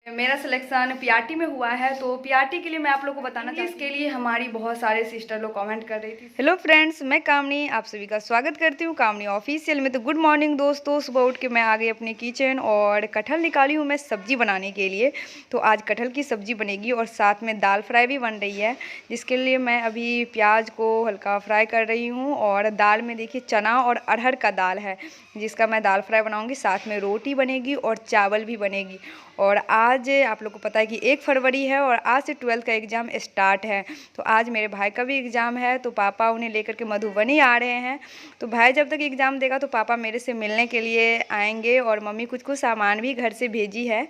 मेरा selection PRT में हुआ है, तो पीआरटी के लिए मैं आप लोगों को बताना चाहती हूँ। इसके लिए हमारी बहुत सारे सिस्टर लोग कमेंट कर रही थी। हेलो फ्रेंड्स, मैं कामनी आप सभी का स्वागत करती हूँ कामनी ऑफिशियल में। तो गुड मॉर्निंग दोस्तों, सुबह उठ के मैं आ गई अपनी किचन और कटहल निकाली हूँ मैं सब्जी बनाने के लिए। तो आज कटहल की सब्जी बनेगी और साथ में दाल फ्राई भी बन रही है, जिसके लिए मैं अभी प्याज को हल्का फ्राई कर रही हूँ। और दाल में देखिए चना और अरहर का दाल है, जिसका मैं दाल फ्राई बनाऊँगी। साथ में रोटी बनेगी और चावल भी बनेगी। और आज आप लोग को पता है कि 1 फरवरी है और आज से 12th का एग्ज़ाम स्टार्ट है। तो आज मेरे भाई का भी एग्ज़ाम है, तो पापा उन्हें लेकर के मधुबनी आ रहे हैं। तो भाई जब तक एग्ज़ाम देगा तो पापा मेरे से मिलने के लिए आएंगे। और मम्मी कुछ कुछ सामान भी घर से भेजी है।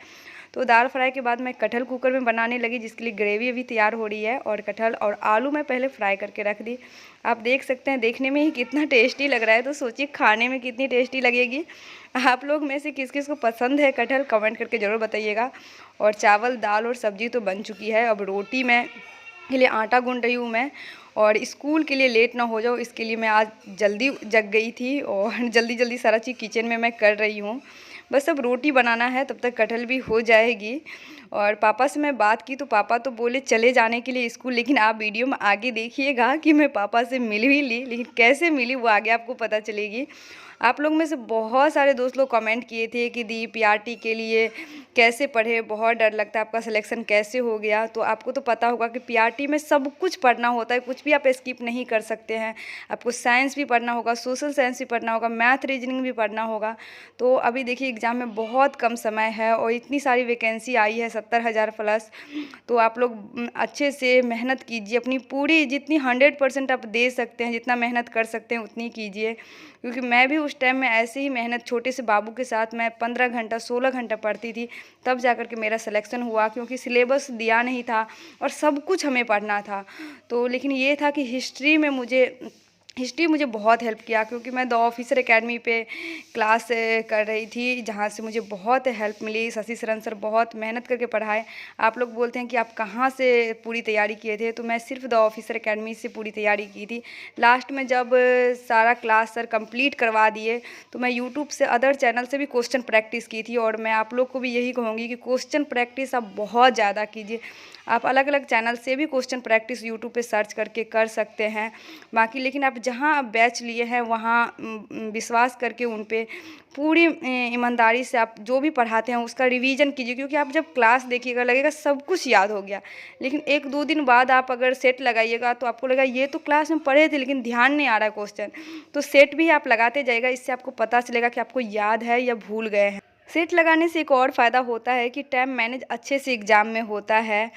तो दाल फ्राई के बाद मैं कटहल कुकर में बनाने लगी, जिसके लिए ग्रेवी अभी तैयार हो रही है। और कटहल और आलू मैं पहले फ्राई करके रख दी। आप देख सकते हैं देखने में ही कितना टेस्टी लग रहा है, तो सोचिए खाने में कितनी टेस्टी लगेगी। आप लोग में से किस किस को पसंद है कटहल, कमेंट करके ज़रूर बताइएगा। और चावल दाल और सब्ज़ी तो बन चुकी है। अब रोटी मैं के लिए आटा गूंद रही हूँ मैं। और स्कूल के लिए लेट ना हो जाओ, इसके लिए मैं आज जल्दी जग गई थी और जल्दी जल्दी सारा चीज़ किचन में मैं कर रही हूँ। बस अब रोटी बनाना है, तब तक कटहल भी हो जाएगी। और पापा से मैं बात की तो पापा तो बोले चले जाने के लिए स्कूल, लेकिन आप वीडियो में आगे देखिएगा कि मैं पापा से मिल भी ली, लेकिन कैसे मिली वो आगे आपको पता चलेगी। आप लोग में से बहुत सारे दोस्त लोग कमेंट किए थे कि दी पीआरटी के लिए कैसे पढ़े, बहुत डर लगता है, आपका सिलेक्शन कैसे हो गया। तो आपको तो पता होगा कि पीआरटी में सब कुछ पढ़ना होता है, कुछ भी आप स्किप नहीं कर सकते हैं। आपको साइंस भी पढ़ना होगा, सोशल साइंस भी पढ़ना होगा, मैथ रीजनिंग भी पढ़ना होगा। तो अभी देखिए एग्ज़ाम में बहुत कम समय है और इतनी सारी वैकेंसी आई है 70,000 प्लस। तो आप लोग अच्छे से मेहनत कीजिए, अपनी पूरी जितनी 100% आप दे सकते हैं, जितना मेहनत कर सकते हैं उतनी कीजिए। क्योंकि मैं भी उस टाइम में ऐसे ही मेहनत छोटे से बाबू के साथ मैं 15 घंटा 16 घंटा पढ़ती थी, तब जाकर के मेरा सिलेक्शन हुआ। क्योंकि सिलेबस दिया नहीं था और सब कुछ हमें पढ़ना था। तो लेकिन ये था कि हिस्ट्री मुझे बहुत हेल्प किया, क्योंकि मैं द ऑफिसर एकेडमी पे क्लास कर रही थी, जहाँ से मुझे बहुत हेल्प मिली। शशि शरण सर बहुत मेहनत करके पढ़ाए। आप लोग बोलते हैं कि आप कहाँ से पूरी तैयारी किए थे, तो मैं सिर्फ द ऑफिसर एकेडमी से पूरी तैयारी की थी। लास्ट में जब सारा क्लास सर कंप्लीट करवा दिए, तो मैं यूट्यूब से अदर चैनल से भी क्वेश्चन प्रैक्टिस की थी। और मैं आप लोग को भी यही कहूँगी कि क्वेश्चन प्रैक्टिस आप बहुत ज़्यादा कीजिए। आप अलग अलग चैनल से भी क्वेश्चन प्रैक्टिस यूट्यूब पे सर्च करके कर सकते हैं। बाकी लेकिन आप जहाँ आप बैच लिए हैं वहाँ विश्वास करके उन पे पूरी ईमानदारी से आप जो भी पढ़ाते हैं उसका रिवीजन कीजिए। क्योंकि आप जब क्लास देखिएगा लगेगा सब कुछ याद हो गया, लेकिन 1-2 दिन बाद आप अगर सेट लगाइएगा तो आपको लगेगा ये तो क्लास में पढ़े थे लेकिन ध्यान नहीं आ रहा है क्वेश्चन। तो सेट भी आप लगाते जाइएगा, इससे आपको पता चलेगा कि आपको याद है या भूल गए हैं। सेट लगाने से एक और फ़ायदा होता है कि टाइम मैनेज अच्छे से एग्ज़ाम में होता है।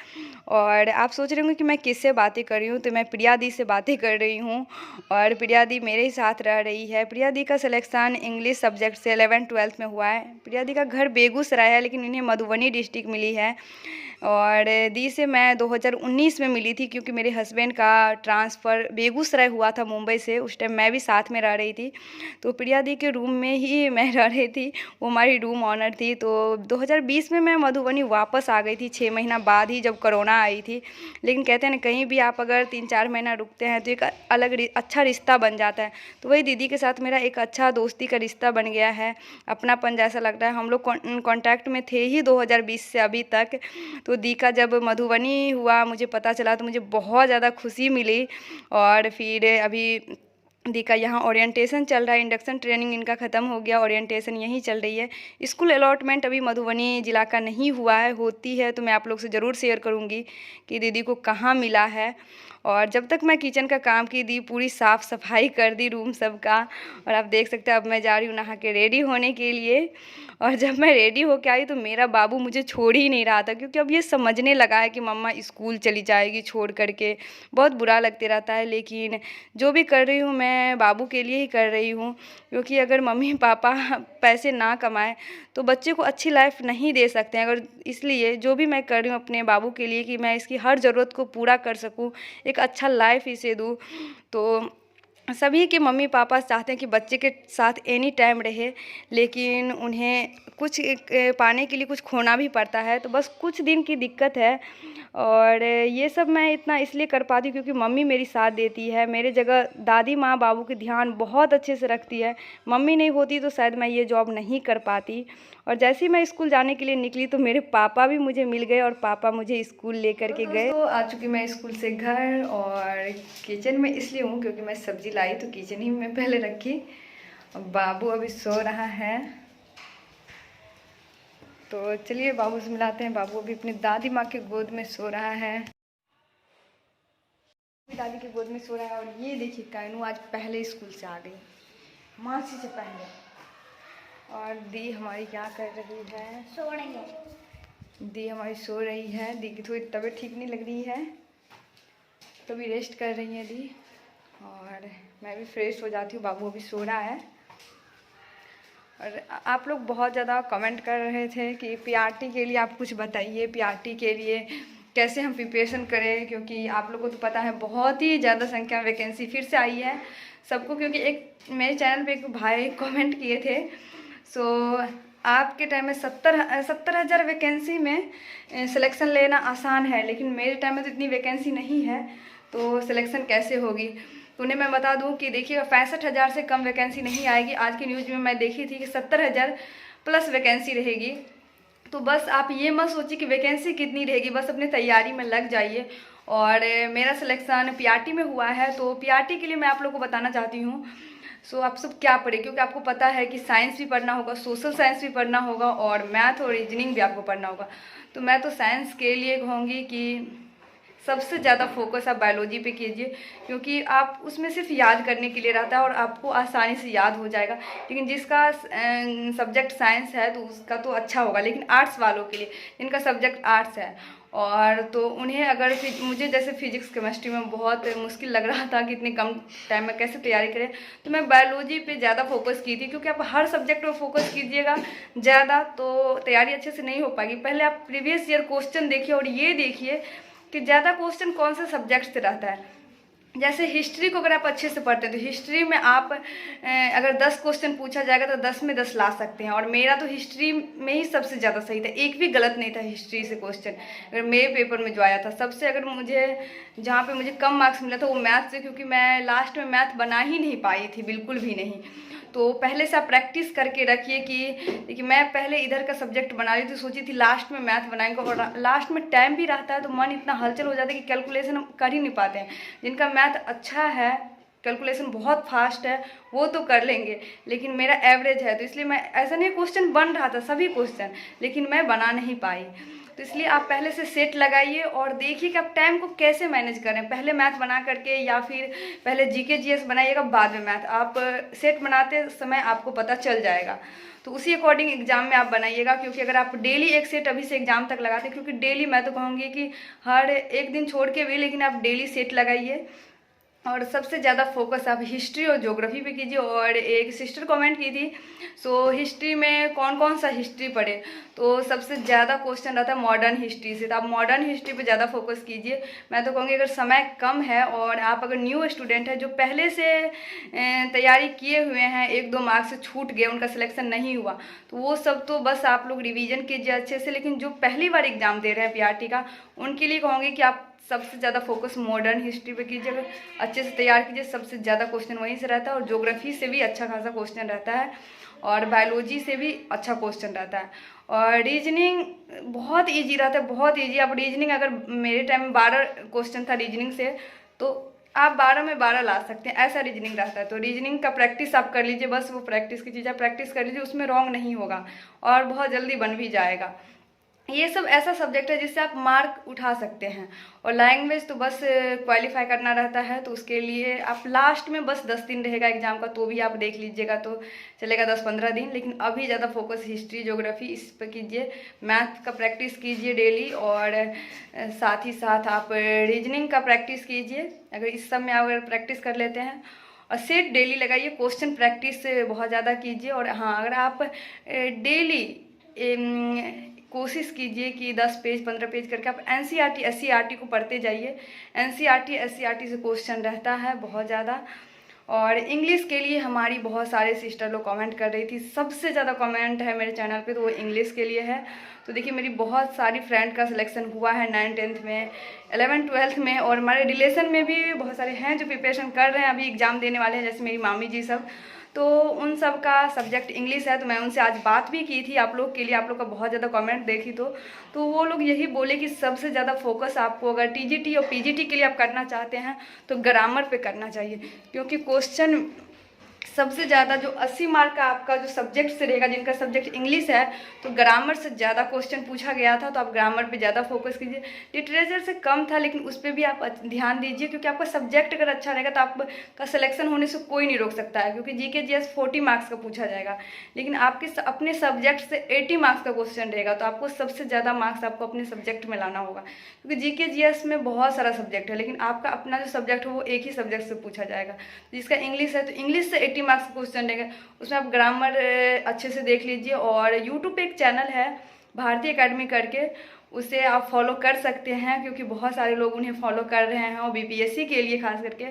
और आप सोच रहे होंगे कि मैं किससे बातें कर रही हूँ, तो मैं प्रिया दी से बातें कर रही हूँ। और प्रिया दी मेरे ही साथ रह रही है। प्रिया दी का सिलेक्शन इंग्लिश सब्जेक्ट से 11th-12th में हुआ है। प्रिया दी का घर बेगूसराय है, लेकिन इन्हें मधुबनी डिस्ट्रिक्ट मिली है। और दी से मैं 2019 में मिली थी, क्योंकि मेरे हस्बैंड का ट्रांसफ़र बेगूसराय हुआ था मुंबई से। उस टाइम मैं भी साथ में रह रही थी, तो प्रिया दी के रूम में ही मैं रह रही थी, वो हमारी रूम ऑनर थी। तो 2020 में मैं मधुबनी वापस आ गई थी 6 महीना बाद ही, जब कोरोना आई थी। लेकिन कहते हैं ना, कहीं भी आप अगर 3-4 महीना रुकते हैं तो एक अलग अच्छा रिश्ता बन जाता है। तो वही दीदी के साथ मेरा एक अच्छा दोस्ती का रिश्ता बन गया है, अपनापन जैसा लगता है। हम लोग कॉन्टैक्ट में थे ही 2020 से अभी तक। तो दी का जब मधुबनी हुआ मुझे पता चला तो मुझे बहुत ज़्यादा खुशी मिली। और फिर अभी दी का यहाँ ओरिएंटेशन चल रहा है, इंडक्शन ट्रेनिंग इनका ख़त्म हो गया, ओरिएंटेशन यहीं चल रही है। स्कूल अलॉटमेंट अभी मधुबनी ज़िला का नहीं हुआ है, होती है तो मैं आप लोग से ज़रूर शेयर करूँगी कि दीदी को कहाँ मिला है। और जब तक मैं किचन का काम की, दी पूरी साफ़ सफाई कर दी रूम सब का। और आप देख सकते हैं अब मैं जा रही हूँ नहा के रेडी होने के लिए। और जब मैं रेडी होके आई तो मेरा बाबू मुझे छोड़ ही नहीं रहा था, क्योंकि अब ये समझने लगा है कि मम्मा स्कूल चली जाएगी छोड़ करके। बहुत बुरा लगते रहता है, लेकिन जो भी कर रही हूँ मैं बाबू के लिए ही कर रही हूँ। क्योंकि अगर मम्मी पापा पैसे ना कमाएं तो बच्चे को अच्छी लाइफ नहीं दे सकते हैं। अगर इसलिए जो भी मैं कर रही हूँ अपने बाबू के लिए, कि मैं इसकी हर ज़रूरत को पूरा कर सकूँ, एक अच्छा लाइफ इसे दूँ। तो सभी के मम्मी पापा चाहते हैं कि बच्चे के साथ एनी टाइम रहे, लेकिन उन्हें कुछ पाने के लिए कुछ खोना भी पड़ता है। तो बस कुछ दिन की दिक्कत है। और ये सब मैं इतना इसलिए कर पाती हूँ क्योंकि मम्मी मेरी साथ देती है। मेरे जगह दादी माँ बाबू की ध्यान बहुत अच्छे से रखती है। मम्मी नहीं होती तो शायद मैं ये जॉब नहीं कर पाती। और जैसे ही मैं स्कूल जाने के लिए निकली तो मेरे पापा भी मुझे मिल गए और पापा मुझे स्कूल लेकर के गए। तो आ चुकी मैं स्कूल से घर और किचन में इसलिए हूँ क्योंकि मैं सब्ज़ी लाई तो किचन ही में पहले रखी। और बाबू अभी सो रहा है, तो चलिए बाबू से मिलाते हैं। बाबू अभी अपनी दादी माँ के गोद में सो रहा है, दादी के गोद में सो रहा है। और ये देखिए कानू आज पहले स्कूल से आ गई, मासी से पहले। और दी हमारी क्या कर रही है? सो रही है। दी हमारी सो रही है। दी की थोड़ी तबीयत ठीक नहीं लग रही है, तो भी रेस्ट कर रही है दी। और मैं भी फ्रेश हो जाती हूँ, बाबू अभी सो रहा है। और आप लोग बहुत ज़्यादा कमेंट कर रहे थे कि पीआरटी के लिए आप कुछ बताइए, पीआरटी के लिए कैसे हम प्रिपरेशन करें, क्योंकि आप लोगों को तो पता है बहुत ही ज़्यादा संख्या में वैकेंसी फिर से आई है सबको। क्योंकि एक मेरे चैनल पे एक भाई कमेंट किए थे, सो आपके टाइम में 70,000 वैकेंसी में सिलेक्शन लेना आसान है, लेकिन मेरे टाइम में तो इतनी वैकेंसी नहीं है, तो सिलेक्शन कैसे होगी? तो उन्हें मैं बता दूं कि देखिएगा 65,000 से कम वैकेंसी नहीं आएगी। आज की न्यूज़ में मैं देखी थी कि 70,000 प्लस वैकेंसी रहेगी। तो बस आप ये मत सोचिए कि वैकेंसी कितनी रहेगी, बस अपनी तैयारी में लग जाइए। और मेरा सिलेक्शन पीआरटी में हुआ है, तो पीआरटी के लिए मैं आप लोगों को बताना चाहती हूँ। सो आप सब क्या पढ़ें, क्योंकि आपको पता है कि साइंस भी पढ़ना होगा, सोशल साइंस भी पढ़ना होगा और मैथ और रीजनिंग भी आपको पढ़ना होगा। तो मैं तो साइंस के लिए कहूँगी कि सबसे ज़्यादा फोकस आप बायोलॉजी पे कीजिए, क्योंकि आप उसमें सिर्फ याद करने के लिए रहता है और आपको आसानी से याद हो जाएगा। लेकिन जिसका सब्जेक्ट साइंस है तो उसका तो अच्छा होगा, लेकिन आर्ट्स वालों के लिए जिनका सब्जेक्ट आर्ट्स है और तो उन्हें अगर मुझे जैसे फिजिक्स केमिस्ट्री में बहुत मुश्किल लग रहा था कि इतने कम टाइम में कैसे तैयारी करें, तो मैं बायोलॉजी पे ज़्यादा फोकस की थी। क्योंकि आप हर सब्जेक्ट पर फोकस कीजिएगा ज़्यादा तो तैयारी अच्छे से नहीं हो पाएगी। पहले आप प्रीवियस ईयर क्वेश्चन देखिए और ये देखिए कि ज़्यादा क्वेश्चन कौन से सब्जेक्ट से रहता है। जैसे हिस्ट्री को अगर आप अच्छे से पढ़ते हैं तो हिस्ट्री में आप अगर 10 क्वेश्चन पूछा जाएगा तो 10 में 10 ला सकते हैं। और मेरा तो हिस्ट्री में ही सबसे ज़्यादा सही था, एक भी गलत नहीं था हिस्ट्री से क्वेश्चन अगर मेरे पेपर में जो आया था। सबसे अगर मुझे जहाँ पे मुझे कम मार्क्स मिला था वो मैथ से, क्योंकि मैं लास्ट में मैथ बना ही नहीं पाई थी, बिल्कुल भी नहीं। तो पहले से आप प्रैक्टिस करके रखिए कि देखिए मैं पहले इधर का सब्जेक्ट बना रही थी, सोची थी लास्ट में मैथ बनाएंगे, और लास्ट में टाइम भी रहता है तो मन इतना हलचल हो जाता है कि कैलकुलेशन हम कर ही नहीं पाते हैं। जिनका मैथ अच्छा है, कैलकुलेशन बहुत फास्ट है, वो तो कर लेंगे, लेकिन मेरा एवरेज है। तो इसलिए मैं ऐसा नहीं, क्वेश्चन बन रहा था सभी क्वेश्चन, लेकिन मैं बना नहीं पाई। तो इसलिए आप पहले से सेट लगाइए और देखिए कि आप टाइम को कैसे मैनेज करें। पहले मैथ बना करके या फिर पहले जीके जीएस बनाइएगा, बाद में मैथ। आप सेट बनाते समय आपको पता चल जाएगा, तो उसी अकॉर्डिंग एग्जाम में आप बनाइएगा। क्योंकि अगर आप डेली एक सेट अभी से एग्जाम तक लगाते हैं, क्योंकि डेली मैं तो कहूँगी कि हर एक दिन छोड़ के भी, लेकिन आप डेली सेट लगाइए। और सबसे ज़्यादा फोकस आप हिस्ट्री और ज्योग्राफी पे कीजिए। और एक सिस्टर कमेंट की थी, सो हिस्ट्री में कौन कौन सा हिस्ट्री पढ़े, तो सबसे ज़्यादा क्वेश्चन रहता है मॉडर्न हिस्ट्री से, तो आप मॉडर्न हिस्ट्री पे ज़्यादा फोकस कीजिए। मैं तो कहूँगी अगर समय कम है और आप अगर न्यू स्टूडेंट है जो पहले से तैयारी किए हुए हैं, 1-2 मार्क्स से छूट गए, उनका सिलेक्शन नहीं हुआ, तो वो सब तो बस आप लोग रिवीजन कीजिए अच्छे से। लेकिन जो पहली बार एग्जाम दे रहे हैं पीआरटी का, उनके लिए कहूँगी कि आप सबसे ज़्यादा फोकस मॉडर्न हिस्ट्री पे कीजिए, अगर अच्छे से तैयार कीजिए। सबसे ज़्यादा क्वेश्चन वहीं से रहता है, और ज्योग्राफी से भी अच्छा खासा क्वेश्चन रहता है, और बायोलॉजी से भी अच्छा क्वेश्चन रहता है। और रीजनिंग बहुत इजी रहता है, बहुत इजी। आप रीजनिंग, अगर मेरे टाइम में 12 क्वेश्चन था रीजनिंग से, तो आप 12 में 12 ला सकते हैं, ऐसा रीजनिंग रहता है। तो रीजनिंग का प्रैक्टिस आप कर लीजिए, बस वो प्रैक्टिस की चीज़ आप प्रैक्टिस कर लीजिए, उसमें रॉन्ग नहीं होगा और बहुत जल्दी बन भी जाएगा। ये सब ऐसा सब्जेक्ट है जिससे आप मार्क उठा सकते हैं। और लैंग्वेज तो बस क्वालिफाई करना रहता है, तो उसके लिए आप लास्ट में बस 10 दिन रहेगा एग्जाम का, तो भी आप देख लीजिएगा तो चलेगा 10-15 दिन। लेकिन अभी ज़्यादा फोकस हिस्ट्री ज्योग्राफी इस पर कीजिए, मैथ का प्रैक्टिस कीजिए डेली, और साथ ही साथ आप रीजनिंग का प्रैक्टिस कीजिए। अगर इस सब में अगर प्रैक्टिस कर लेते हैं और सेट डेली लगाइए, क्वेश्चन प्रैक्टिस बहुत ज़्यादा कीजिए। और हाँ, अगर आप डेली कोशिश कीजिए कि 10 पेज 15 पेज करके आप एनसीईआरटी एससीईआरटी को पढ़ते जाइए। एनसीईआरटी एससीईआरटी से क्वेश्चन रहता है बहुत ज़्यादा। और इंग्लिश के लिए हमारी बहुत सारे सिस्टर लोग कमेंट कर रही थी, सबसे ज़्यादा कमेंट है मेरे चैनल पे तो वो इंग्लिश के लिए है। तो देखिए मेरी बहुत सारी फ्रेंड का सिलेक्शन हुआ है 9th-10th में, 11th-12th में, और हमारे रिलेशन में भी बहुत सारे हैं जो प्रिपरेशन कर रहे हैं, अभी एग्ज़ाम देने वाले हैं, जैसे मेरी मामी जी सब। तो उन सब का सब्जेक्ट इंग्लिश है। तो मैं उनसे आज बात भी की थी आप लोग के लिए, आप लोग का बहुत ज़्यादा कमेंट देखी तो वो लोग यही बोले कि सबसे ज़्यादा फोकस आपको अगर टीजीटी और पीजीटी के लिए आप करना चाहते हैं तो ग्रामर पे करना चाहिए, क्योंकि क्वेश्चन सबसे ज़्यादा जो 80 मार्क का आपका जो सब्जेक्ट से रहेगा, जिनका सब्जेक्ट इंग्लिश है, तो ग्रामर से ज़्यादा क्वेश्चन पूछा गया था। तो आप ग्रामर पे ज़्यादा फोकस कीजिए। लिटरेचर से कम था, लेकिन उस पर भी आप ध्यान दीजिए, क्योंकि आपका सब्जेक्ट अगर अच्छा रहेगा तो आपका सिलेक्शन होने से कोई नहीं रोक सकता है, क्योंकि जीके जीएस 40 मार्क्स का पूछा जाएगा, लेकिन आपके अपने सब्जेक्ट से 80 मार्क्स का क्वेश्चन रहेगा। तो आपको सबसे ज़्यादा मार्क्स आपको अपने सब्जेक्ट में लाना होगा, क्योंकि जीके जीएस में बहुत सारा सब्जेक्ट है, लेकिन आपका अपना जो सब्जेक्ट है वो एक ही सब्जेक्ट से पूछा जाएगा। जिसका इंग्लिश है तो इंग्लिश से 80 मार्क्स का क्वेश्चन रहेगा, उसमें आप ग्रामर अच्छे से देख लीजिए। और यूट्यूब पे एक चैनल है भारतीय एकेडमी करके, उसे आप फॉलो कर सकते हैं, क्योंकि बहुत सारे लोग उन्हें फॉलो कर रहे हैं। और बीपीएससी के लिए खास करके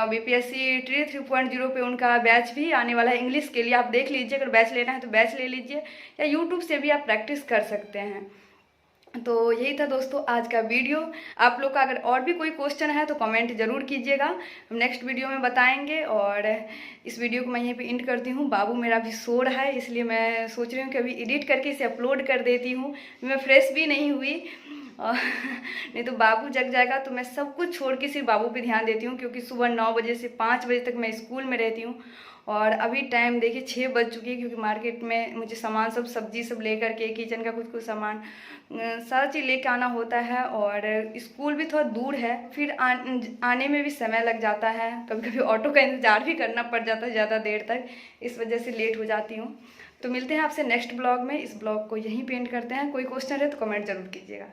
बीपीएससी ट्री 3.0 पे उनका बैच भी आने वाला है इंग्लिश के लिए। आप देख लीजिए, अगर बैच लेना है तो बैच ले लीजिए, या यूट्यूब से भी आप प्रैक्टिस कर सकते हैं। तो यही था दोस्तों आज का वीडियो। आप लोग का अगर और भी कोई क्वेश्चन है तो कमेंट ज़रूर कीजिएगा, हम नेक्स्ट वीडियो में बताएंगे। और इस वीडियो को मैं यहीं पे एंड करती हूँ। बाबू मेरा भी सो रहा है, इसलिए मैं सोच रही हूँ कि अभी एडिट करके इसे अपलोड कर देती हूँ। मैं फ्रेश भी नहीं हुई और नहीं तो बाबू जग जाएगा। तो मैं सब कुछ छोड़ के सिर्फ बाबू पे ध्यान देती हूँ, क्योंकि सुबह 9 बजे से 5 बजे तक मैं स्कूल में रहती हूँ। और अभी टाइम देखिए 6 बज चुकी है, क्योंकि मार्केट में मुझे सामान सब सब्जी सब लेकर के, किचन का कुछ कुछ सामान सारा चीज़ लेके आना होता है। और स्कूल भी थोड़ा दूर है, फिर आने में भी समय लग जाता है, कभी कभी ऑटो का इंतज़ार भी करना पड़ जाता है ज़्यादा देर तक, इस वजह से लेट हो जाती हूँ। तो मिलते हैं आपसे नेक्स्ट ब्लॉग में। इस ब्लॉग को यहीं पे एंड करते हैं। कोई क्वेश्चन है तो कमेंट ज़रूर कीजिएगा।